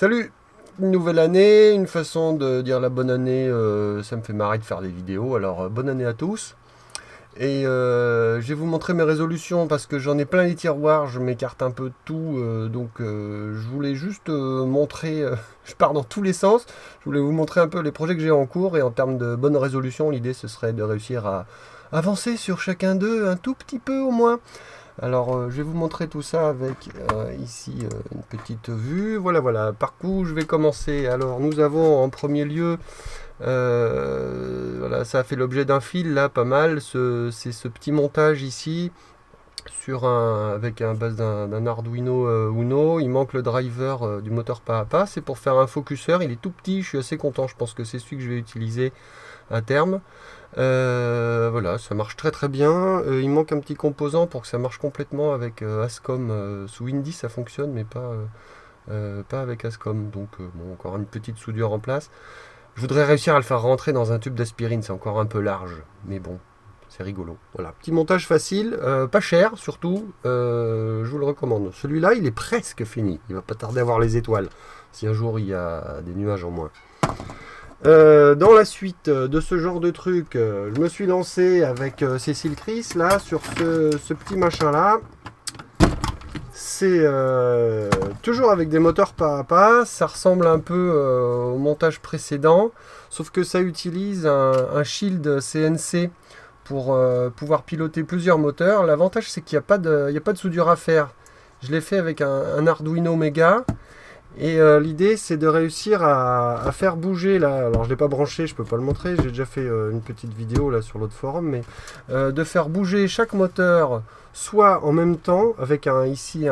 Salut! Une nouvelle année, une façon de dire la bonne année, ça me fait marrer de faire des vidéos, alors bonne année à tous. Et je vais vous montrer mes résolutions parce que j'en ai plein les tiroirs, je m'écarte un peu de tout, je voulais juste montrer, je pars dans tous les sens, je voulais vous montrer un peu les projets que j'ai en cours et en termes de bonnes résolutions, l'idée ce serait de réussir à avancer sur chacun d'eux un tout petit peu au moins. Alors, je vais vous montrer tout ça avec ici une petite vue. Voilà, voilà, par où je vais commencer. Alors, nous avons en premier lieu, voilà, ça a fait l'objet d'un fil là, pas mal. C'est ce petit montage ici avec un base d'un Arduino Uno. Il manque le driver du moteur pas à pas. C'est pour faire un focuseur. Il est tout petit. Je suis assez content. Je pense que c'est celui que je vais utiliser à terme. Voilà, ça marche très très bien. Il manque un petit composant pour que ça marche complètement avec Ascom. Sous Windy ça fonctionne, mais pas avec Ascom. Donc bon, encore une petite soudure en place. Je voudrais réussir à le faire rentrer dans un tube d'aspirine, c'est encore un peu large, mais bon, c'est rigolo. Voilà, petit montage facile, pas cher surtout, je vous le recommande. Celui-là, il est presque fini, il va pas tarder à voir les étoiles, si un jour il y a des nuages en moins. Dans la suite de ce genre de truc, je me suis lancé avec Cécile Chris là sur ce petit machin là. C'est toujours avec des moteurs pas à pas, ça ressemble un peu au montage précédent, sauf que ça utilise un shield CNC pour pouvoir piloter plusieurs moteurs. L'avantage c'est qu'il n'y a pas de soudure à faire. Je l'ai fait avec un Arduino Mega. Et l'idée c'est de réussir à faire bouger là, alors je l'ai pas branché, je peux pas le montrer, j'ai déjà fait une petite vidéo là sur l'autre forum, mais de faire bouger chaque moteur soit en même temps avec ici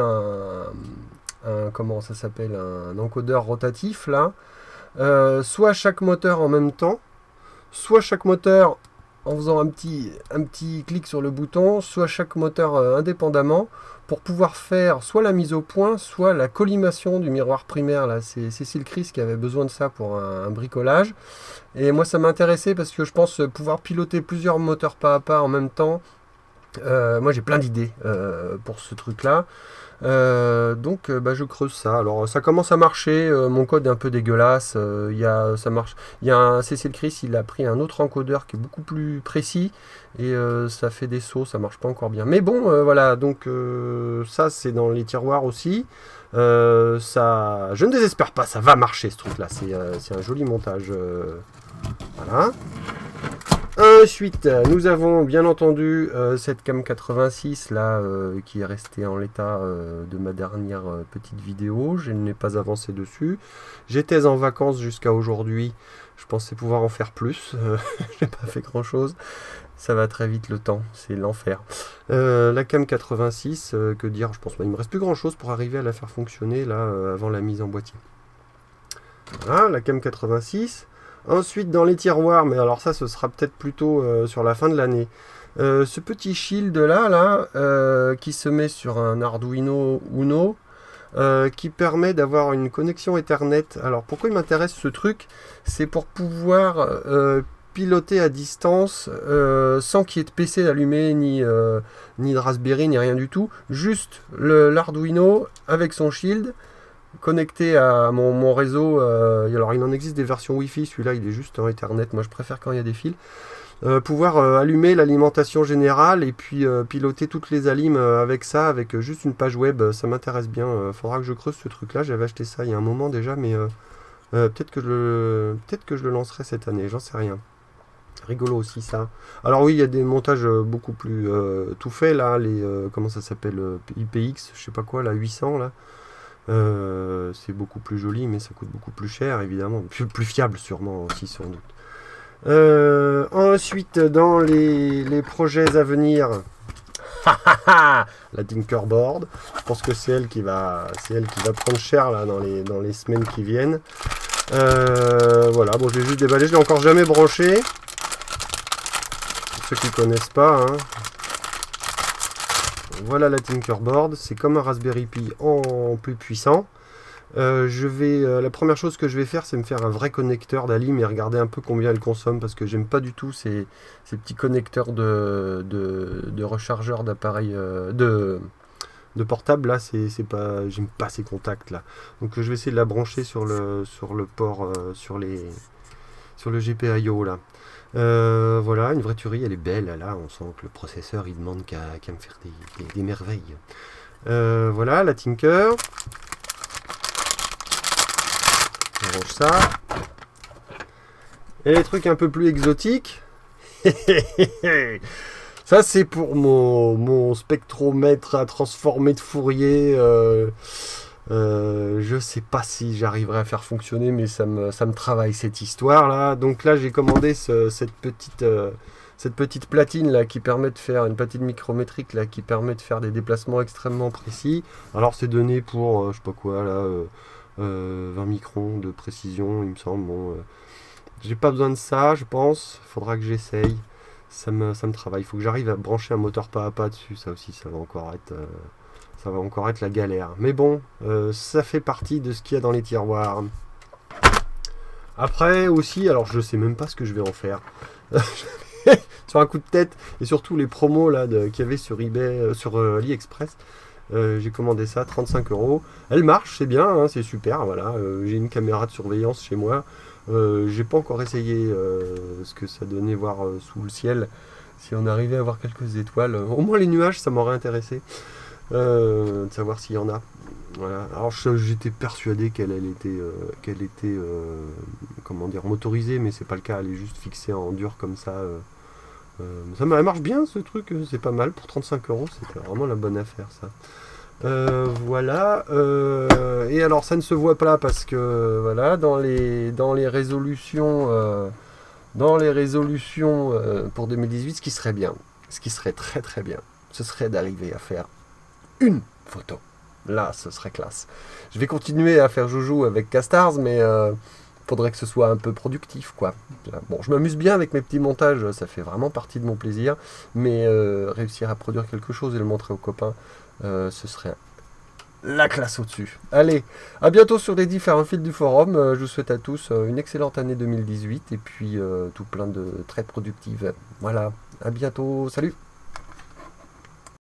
comment ça s'appelle, un encodeur rotatif là, soit chaque moteur en même temps, soit chaque moteur en faisant un petit clic sur le bouton, soit chaque moteur indépendamment, pour pouvoir faire soit la mise au point, soit la collimation du miroir primaire. Là, c'est Cécile Chris qui avait besoin de ça pour un bricolage. Et moi, ça m'intéressait parce que je pense pouvoir piloter plusieurs moteurs pas à pas en même temps. Moi, j'ai plein d'idées pour ce truc-là. Je creuse ça. Alors ça commence à marcher, mon code est un peu dégueulasse, ça marche. Il y a un Cécile Chris, il a pris un autre encodeur qui est beaucoup plus précis et ça fait des sauts, ça marche pas encore bien. Mais bon, voilà, donc ça c'est dans les tiroirs aussi. Je ne désespère pas, ça va marcher ce truc là, c'est un joli montage. Voilà. Ensuite, nous avons bien entendu cette Cam 86 là qui est restée en l'état de ma dernière petite vidéo. Je n'ai pas avancé dessus. J'étais en vacances jusqu'à aujourd'hui. Je pensais pouvoir en faire plus. Je n'ai pas fait grand chose. Ça va très vite le temps, c'est l'enfer. La Cam 86, que dire, je pense il me reste plus grand chose pour arriver à la faire fonctionner là avant la mise en boîtier. Voilà, la Cam 86. Ensuite, dans les tiroirs, mais alors ça, ce sera peut-être plutôt sur la fin de l'année. Ce petit shield là, qui se met sur un Arduino Uno, qui permet d'avoir une connexion Ethernet. Alors, pourquoi il m'intéresse ce truc? C'est pour pouvoir piloter à distance sans qu'il y ait de PC allumé, ni de Raspberry, ni rien du tout. Juste l'Arduino avec son shield connecté à mon réseau. Alors il en existe des versions Wi-Fi, celui-là il est juste en Ethernet, moi je préfère quand il y a des fils. Pouvoir allumer l'alimentation générale et puis piloter toutes les alimes avec ça, avec juste une page web, ça m'intéresse bien. Faudra que je creuse ce truc là, j'avais acheté ça il y a un moment déjà, mais peut-être que je le lancerai cette année, j'en sais rien. Rigolo aussi ça. Alors oui, il y a des montages beaucoup plus tout faits là, comment ça s'appelle, IPX, je sais pas quoi, là, 800 là. C'est beaucoup plus joli, mais ça coûte beaucoup plus cher, évidemment. Plus fiable, sûrement, aussi, sans doute. Ensuite, dans les projets à venir, la Tinkerboard. Je pense que c'est elle qui va prendre cher là, dans les semaines qui viennent. Voilà, bon, je vais juste déballer. Je l'ai encore jamais branché. Pour ceux qui connaissent pas, hein. Voilà la Tinkerboard, c'est comme un Raspberry Pi en plus puissant. La première chose que je vais faire, c'est me faire un vrai connecteur d'Alim et regarder un peu combien elle consomme, parce que j'aime pas du tout ces petits connecteurs de rechargeurs d'appareils, de portable, là, c'est pas, j'aime pas ces contacts là. Donc je vais essayer de la brancher sur le port, sur le GPIO là. Voilà, une vraie tuerie, elle est belle là, on sent que le processeur il demande qu'à me faire des merveilles. Voilà, la Tinker. On range ça. Et les trucs un peu plus exotiques. Ça, c'est pour mon spectromètre à transformer de Fourier. Je sais pas si j'arriverai à faire fonctionner, mais ça me travaille cette histoire là. Donc là, j'ai commandé cette petite platine là qui permet de faire une platine micrométrique là qui permet de faire des déplacements extrêmement précis. Alors c'est donné pour je sais pas quoi là, 20 microns de précision, il me semble. Bon, j'ai pas besoin de ça, je pense. Faudra que j'essaye. Ça me travaille. Il faut que j'arrive à brancher un moteur pas à pas dessus. Ça aussi, ça va encore être la galère. Mais bon, ça fait partie de ce qu'il y a dans les tiroirs. Après aussi, alors je sais même pas ce que je vais en faire. Sur un coup de tête, et surtout les promos là qu'il y avait sur eBay, sur AliExpress. J'ai commandé ça, 35 €. Elle marche, c'est bien, hein, c'est super. Voilà, j'ai une caméra de surveillance chez moi. J'ai pas encore essayé ce que ça donnait voir sous le ciel. Si on arrivait à voir quelques étoiles, au moins les nuages, ça m'aurait intéressé de savoir s'il y en a. Voilà. Alors j'étais persuadé qu'elle était comment dire, motorisée, mais c'est pas le cas. Elle est juste fixée en dur comme ça. Elle marche bien ce truc, c'est pas mal pour 35 €. C'était vraiment la bonne affaire ça. Voilà, et alors ça ne se voit pas parce que voilà, dans les résolutions pour 2018, ce qui serait bien, ce qui serait très très bien, ce serait d'arriver à faire une photo. Là, ce serait classe. Je vais continuer à faire joujou avec Castars, mais faudrait que ce soit un peu productif, quoi. Bon, je m'amuse bien avec mes petits montages, ça fait vraiment partie de mon plaisir, mais réussir à produire quelque chose et le montrer aux copains, ce serait la classe au-dessus. Allez, à bientôt sur les différents fils du forum. Je vous souhaite à tous une excellente année 2018 et puis tout plein de traits productives. Voilà, à bientôt, salut!